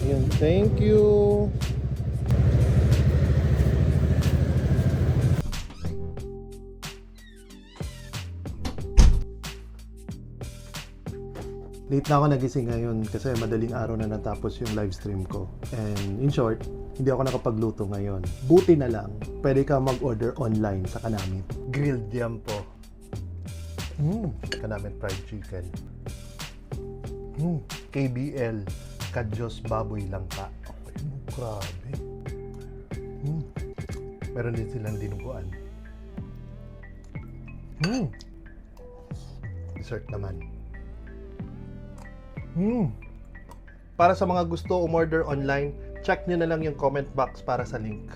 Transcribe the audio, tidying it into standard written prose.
Yun, thank you. Late na ako nagising ngayon kasi madaling araw na natapos yung live stream ko. And in short, hindi ako nakapagluto ngayon. Buti na lang, pwede ka mag-order online sa Kanamit. Grilled yam po. Kanamit fried chicken. KBL, Kadyos Baboy Langka. Grabe. Meron din silang dinuguan. Dessert naman. Para sa mga gusto umorder online, check nyo na lang yung comment box para sa link.